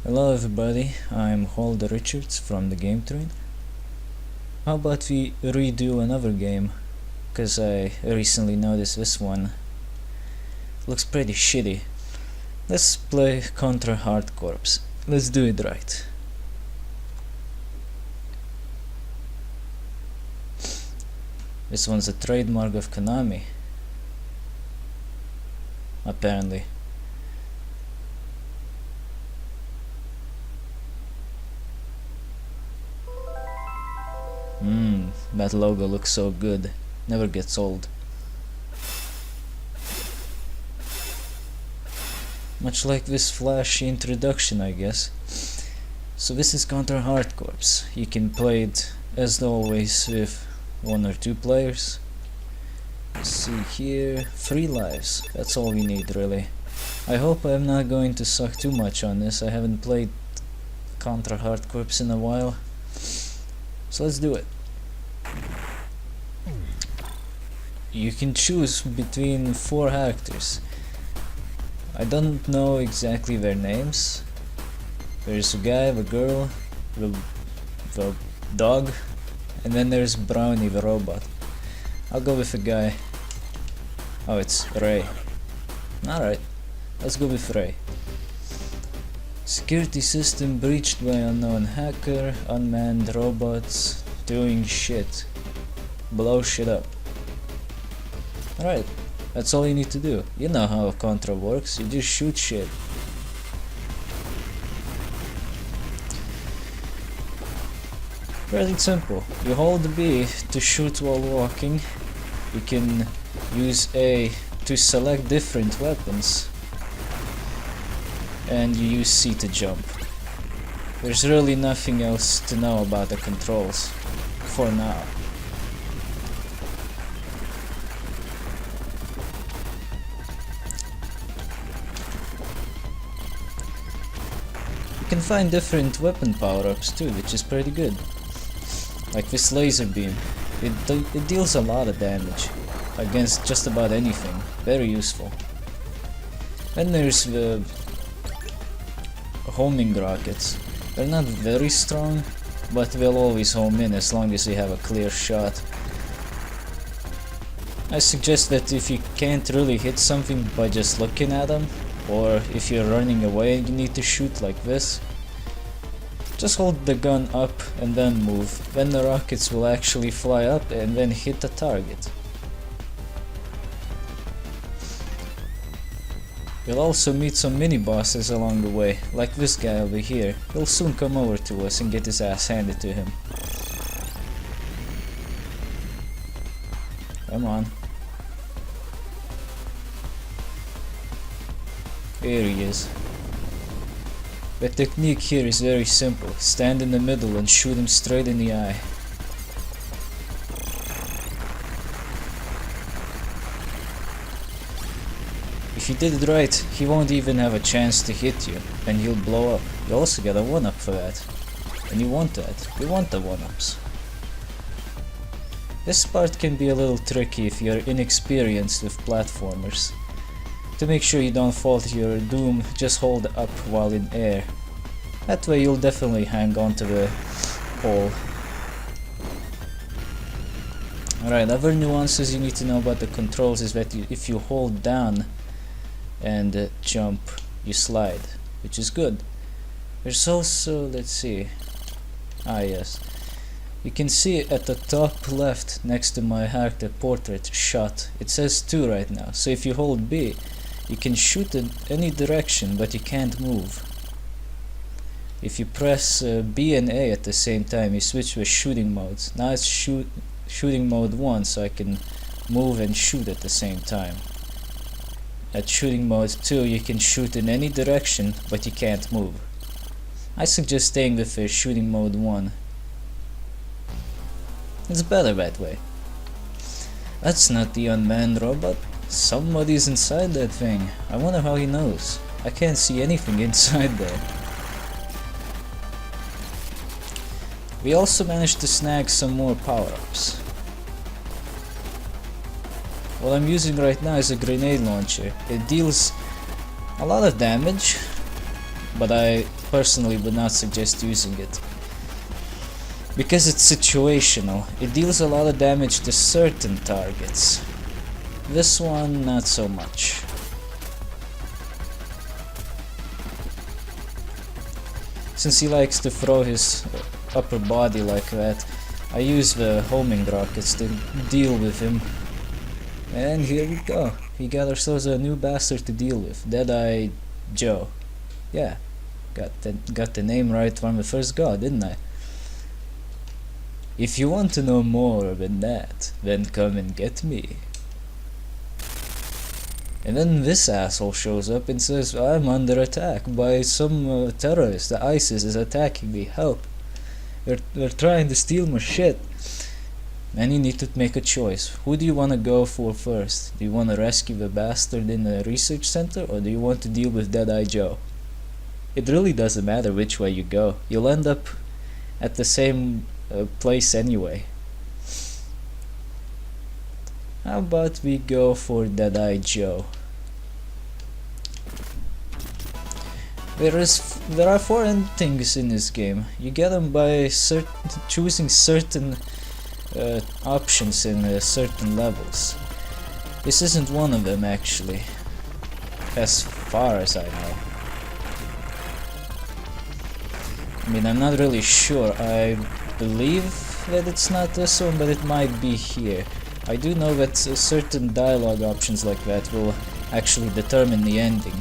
Hello everybody, I'm Holder Richards from DaGameTrain. How about we redo another game? Cause I recently noticed this one looks pretty shitty. Let's play Contra Hardcorps. Let's do it right. This one's a trademark of Konami. Apparently. That logo looks so good. Never gets old. Much like this flashy introduction, I guess. So this is Contra Hardcorps. You can play it, as always, with 1 or 2 players. Let's see here, 3 lives. That's all we need, really. I hope I'm not going to suck too much on this. I haven't played Contra Hardcorps in a while. So let's do it. You can choose between 4 characters. I don't know exactly their names. There's a guy, the girl, the dog, and then there's Brownie, the robot. I'll go with the guy. Oh, it's Ray. Alright, let's go with Ray. Security system breached by unknown hacker, unmanned robots, doing shit. Blow shit up. Alright, that's all you need to do. You know how a Contra works, you just shoot shit. Pretty simple. You hold B to shoot while walking. You can use A to select different weapons. And you use C to jump. There's really nothing else to know about the controls. For now. You can find different weapon power-ups too, which is pretty good. Like this laser beam. It deals a lot of damage against just about anything. Very useful. Then there's the homing rockets. They're not very strong, but they'll always home in as long as you have a clear shot. I suggest that if you can't really hit something by just looking at them, or if you're running away and you need to shoot like this, just hold the gun up and then move. Then the rockets will actually fly up and then hit the target. You'll also meet some mini-bosses along the way, like this guy over here. He'll soon come over to us and get his ass handed to him. Come on. Here he is. The technique here is very simple. Stand in the middle and shoot him straight in the eye. If you did it right, he won't even have a chance to hit you, and he'll blow up. You also get a 1-up for that. And you want that. You want the 1-ups. This part can be a little tricky if you're inexperienced with platformers. To make sure you don't fall to your doom, just hold up while in air. That way you'll definitely hang on to the pole. Alright, other nuances you need to know about the controls is that if you hold down and jump, you slide, which is good. There's also, let's see, yes. You can see at the top left next to my character portrait shot. It says 2 right now, so if you hold B, you can shoot in any direction, but you can't move. If you press B and A at the same time, you switch with shooting modes. Now it's shooting mode 1, so I can move and shoot at the same time. At shooting mode 2, you can shoot in any direction, but you can't move. I suggest staying with shooting mode 1. It's better that way. That's not the unmanned robot. Somebody's inside that thing. I wonder how he knows. I can't see anything inside there. We also managed to snag some more power-ups. What I'm using right now is a grenade launcher. It deals a lot of damage, but I personally would not suggest using it. Because it's situational, it deals a lot of damage to certain targets. This one, not so much. Since he likes to throw his upper body like that, I use the homing rockets to deal with him. And here we go. We got ourselves a new bastard to deal with. Deadeye Joe. Yeah, got the name right from the first go, didn't I? If you want to know more than that, then come and get me. And then this asshole shows up and says, I'm under attack by some terrorist. The ISIS is attacking me, help. They're trying to steal my shit. And you need to make a choice. Who do you want to go for first? Do you want to rescue the bastard in the research center, or do you want to deal with Deadeye Joe? It really doesn't matter which way you go. You'll end up at the same place anyway. How about we go for Deadeye Joe? There are 4 endings in this game. You get them by choosing certain options in certain levels. This isn't one of them actually, as far as I know. I mean, I'm not really sure. I believe that it's not this one, but it might be here. I do know that certain dialogue options like that will actually determine the ending.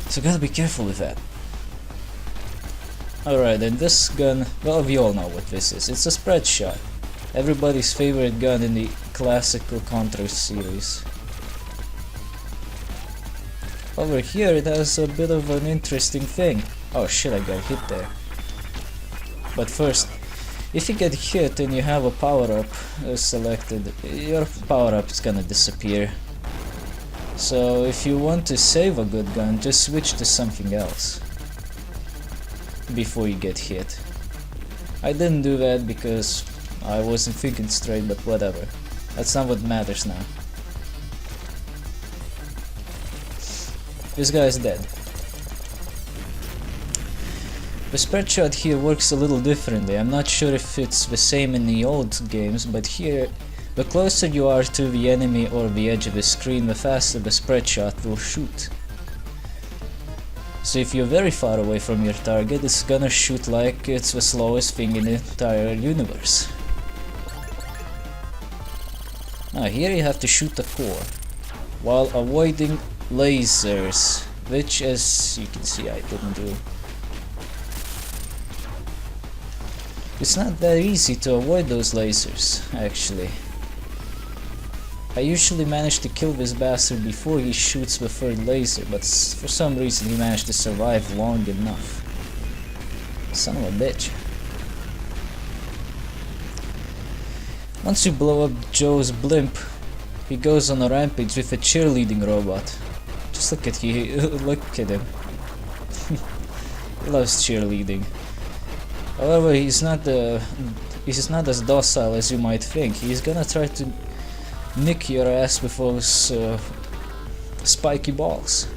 So gotta be careful with that. Alright, and this gun, well, we all know what this is. It's a spread shot. Everybody's favorite gun in the classical Contra series. Over here it has a bit of an interesting thing. Oh shit, I got hit there. But first, if you get hit and you have a power-up selected, your power-up is gonna disappear. So if you want to save a good gun, just switch to something else before you get hit. I didn't do that because I wasn't thinking straight, but whatever. That's not what matters now. This guy is dead. The spread shot here works a little differently. I'm not sure if it's the same in the old games, but here, the closer you are to the enemy or the edge of the screen, the faster the spread shot will shoot. So if you're very far away from your target, it's gonna shoot like it's the slowest thing in the entire universe. Now here you have to shoot the core, while avoiding lasers, which as you can see I didn't do. It's not that easy to avoid those lasers, actually. I usually manage to kill this bastard before he shoots the third laser, but for some reason he managed to survive long enough. Son of a bitch. Once you blow up Joe's blimp, he goes on a rampage with a cheerleading robot. Just look at look at him. He loves cheerleading. However, he's not as docile as you might think. He's gonna try to nick your ass with those spiky balls.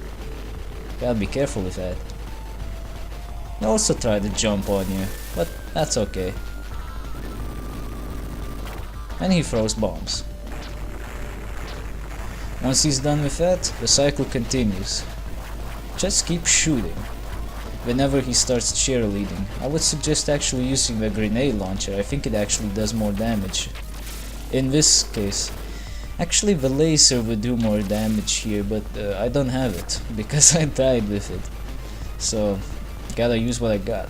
Gotta be careful with that. He also tried to jump on you, but that's okay. And he throws bombs. Once he's done with that, the cycle continues. Just keep shooting. Whenever he starts cheerleading, I would suggest actually using the grenade launcher. I think it actually does more damage. In this case, actually the laser would do more damage here, but I don't have it because I died with it. So, gotta use what I got.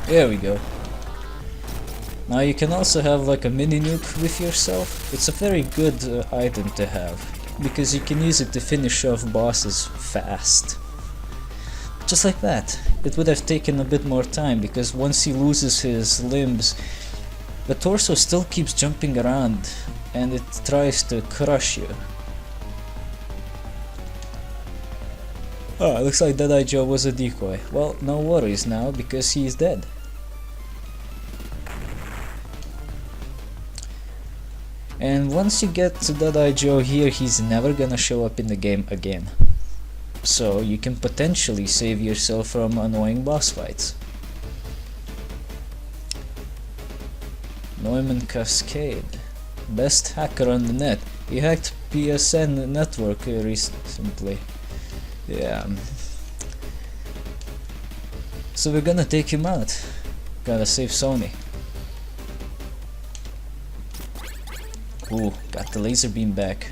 There we go. Now you can also have like a mini nuke with yourself. It's a very good item to have, because you can use it to finish off bosses fast. Just like that. It would have taken a bit more time, because once he loses his limbs, the torso still keeps jumping around and it tries to crush you. Oh, looks like Deadeye Joe was a decoy. Well, no worries now, because he is dead. And once you get to Deadeye Joe here, he's never gonna show up in the game again. So you can potentially save yourself from annoying boss fights. Neumann Cascade. Best hacker on the net. He hacked PSN network recently. Yeah. So we're gonna take him out. Gotta save Sony. Ooh, got the laser beam back.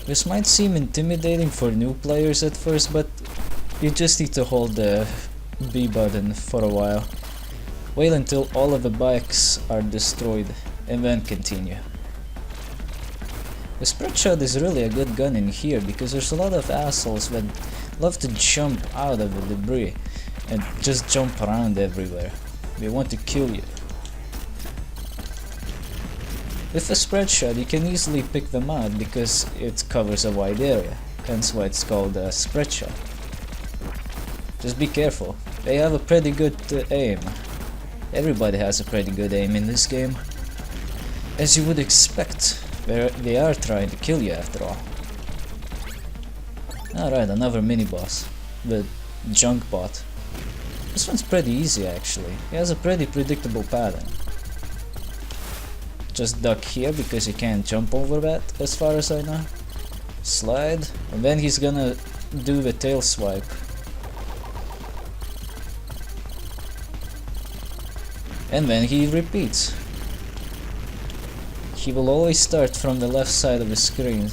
This might seem intimidating for new players at first, but you just need to hold the B button for a while. Wait until all of the bikes are destroyed and then continue. The spread shot is really a good gun in here because there's a lot of assholes that love to jump out of the debris and just jump around everywhere. They want to kill you. With a spread shot you can easily pick them out because it covers a wide area, hence why it's called a spread shot. Just be careful, they have a pretty good aim. Everybody has a pretty good aim in this game. As you would expect, they are trying to kill you after all. Alright, another mini boss, the junk bot. This one's pretty easy actually, he has a pretty predictable pattern. Just duck here because you can't jump over that as far as I know. Slide, and then he's gonna do the tail swipe. And then he repeats. He will always start from the left side of the screen.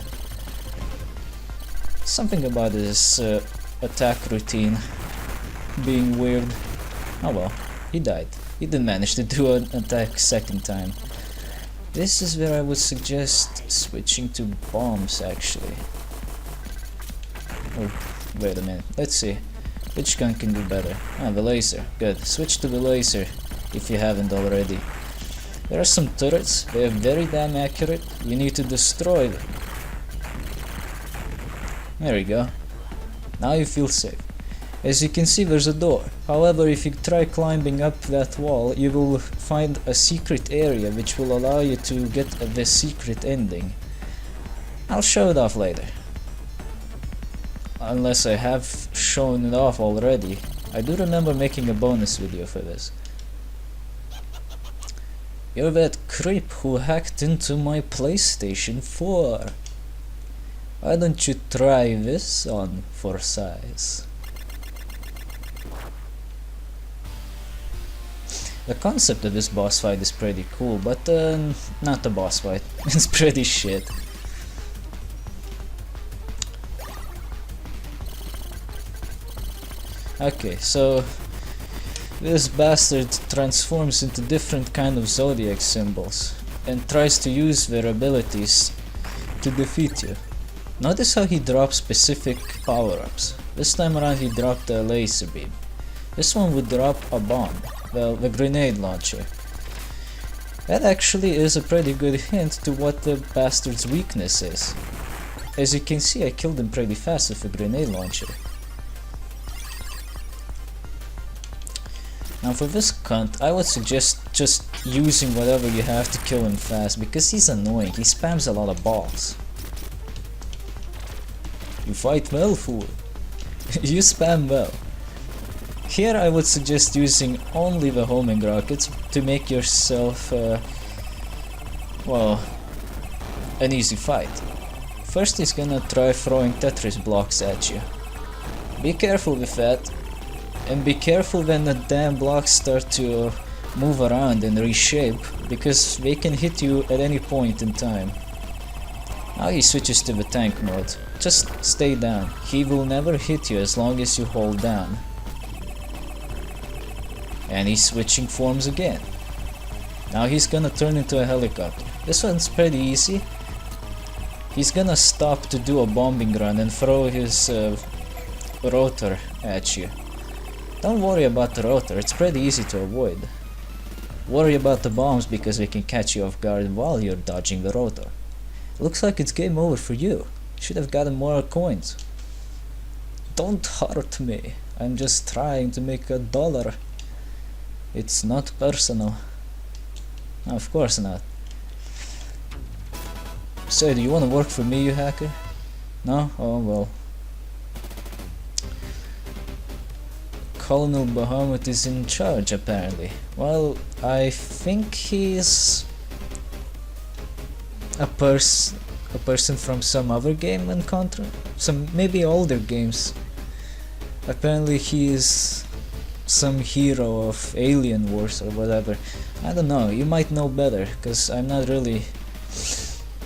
Something about his attack routine being weird. Oh well, he died. He didn't manage to do an attack second time. This is where I would suggest switching to bombs actually. Oh, wait a minute, let's see. Which gun can do better? Ah, the laser. Good. Switch to the laser if you haven't already. There are some turrets, they are very damn accurate. You need to destroy them. There you go. Now you feel safe. As you can see, there's a door. However, if you try climbing up that wall, you will find a secret area which will allow you to get the secret ending. I'll show it off later. Unless I have shown it off already. I do remember making a bonus video for this. You're that creep who hacked into my PlayStation 4. Why don't you try this on for size? The concept of this boss fight is pretty cool, but not the boss fight. It's pretty shit. Okay, so this bastard transforms into different kind of zodiac symbols and tries to use their abilities to defeat you. Notice how he drops specific power-ups. This time around he dropped a laser beam. This one would drop a bomb. Well, the grenade launcher. That actually is a pretty good hint to what the bastard's weakness is. As you can see, I killed him pretty fast with a grenade launcher. Now for this cunt, I would suggest just using whatever you have to kill him fast, because he's annoying, he spams a lot of balls. You fight well, fool. You spam well. Here I would suggest using only the homing rockets to make yourself, well, an easy fight. First he's gonna try throwing Tetris blocks at you. Be careful with that, and be careful when the damn blocks start to move around and reshape, because they can hit you at any point in time. Now he switches to the tank mode. Just stay down. He will never hit you as long as you hold down. And he's switching forms again. Now he's gonna turn into a helicopter. This one's pretty easy. He's gonna stop to do a bombing run and throw his rotor at you. Don't worry about the rotor, it's pretty easy to avoid. Worry about the bombs because they can catch you off guard while you're dodging the rotor. Looks like it's game over for you. Should have gotten more coins. Don't hurt me. I'm just trying to make $1. It's not personal. No, of course not. So, do you want to work for me, you hacker? No? Oh well. Colonel Bahamut is in charge, apparently. Well, I think he's a person from some other game in Contra, some maybe older games. Apparently he is some hero of Alien Wars or whatever. I don't know, you might know better, because I'm not really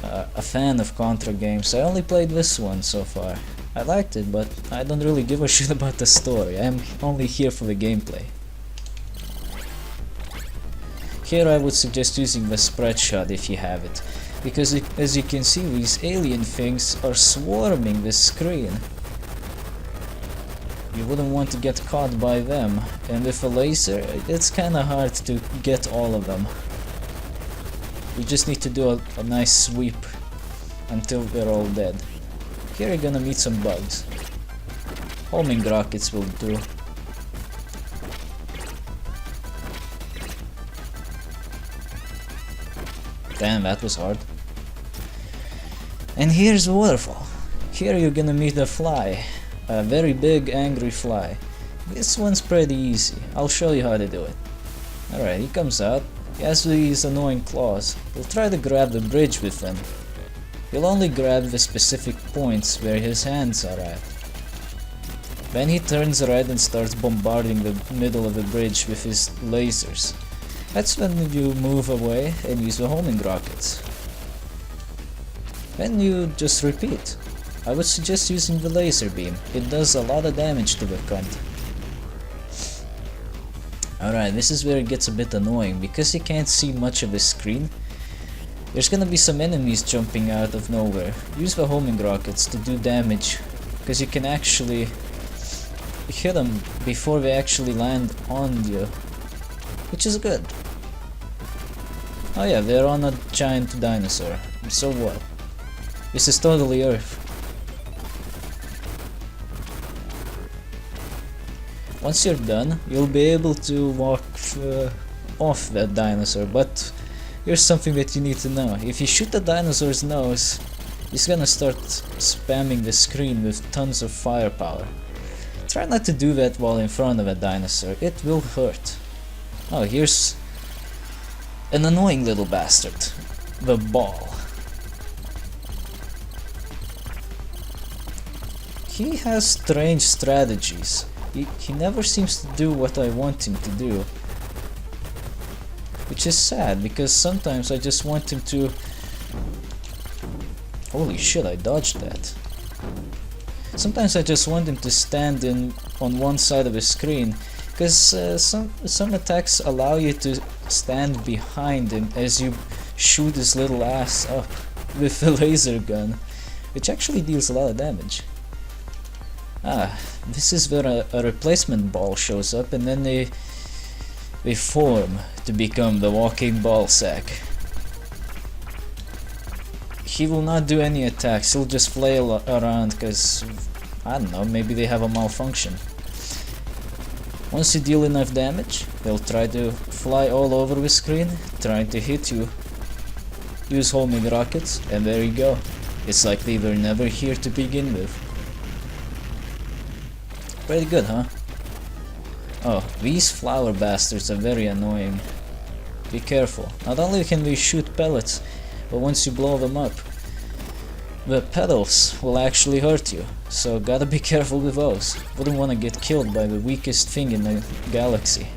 a fan of Contra games. I only played this one so far. I liked it, but I don't really give a shit about the story. I'm only here for the gameplay. Here I would suggest using the spread shot if you have it, because as you can see, these alien things are swarming the screen. You wouldn't want to get caught by them, and with a laser it's kinda hard to get all of them. You just need to do a nice sweep until they're all dead. Here you're gonna meet some bugs. Homing rockets will do. Damn, that was hard. And here's the waterfall. Here you're gonna meet a fly. A very big angry fly. This one's pretty easy. I'll show you how to do it. Alright, he comes out. He has these annoying claws. He'll try to grab the bridge with them. He'll only grab the specific points where his hands are at. Then he turns red and starts bombarding the middle of the bridge with his lasers. That's when you move away and use the homing rockets. Then you just repeat. I would suggest using the laser beam. It does a lot of damage to the cunt. Alright, this is where it gets a bit annoying. Because you can't see much of the screen, there's gonna be some enemies jumping out of nowhere. Use the homing rockets to do damage, because you can actually hit them before they actually land on you, which is good. Oh yeah, they're on a giant dinosaur. So what? This is totally Earth. Once you're done, you'll be able to walk off that dinosaur, but here's something that you need to know. If you shoot the dinosaur's nose, he's gonna start spamming the screen with tons of firepower. Try not to do that while in front of a dinosaur, it will hurt. Oh, here's an annoying little bastard. The ball. He has strange strategies. He never seems to do what I want him to do. Which is sad, because sometimes I just want him to... Holy shit, I dodged that. Sometimes I just want him to stand on one side of the screen, because some attacks allow you to stand behind him as you shoot his little ass up with a laser gun, which actually deals a lot of damage. Ah, this is where a replacement ball shows up, and then they form to become the walking ball sack. He will not do any attacks, he'll just flail around because, I don't know, maybe they have a malfunction. Once you deal enough damage, they'll try to fly all over the screen, trying to hit you. Use homing rockets, and there you go. It's like they were never here to begin with. Pretty good, huh? Oh, these flower bastards are very annoying. Be careful. Not only can they shoot pellets, but once you blow them up, the petals will actually hurt you. So gotta be careful with those. Wouldn't want to get killed by the weakest thing in the galaxy.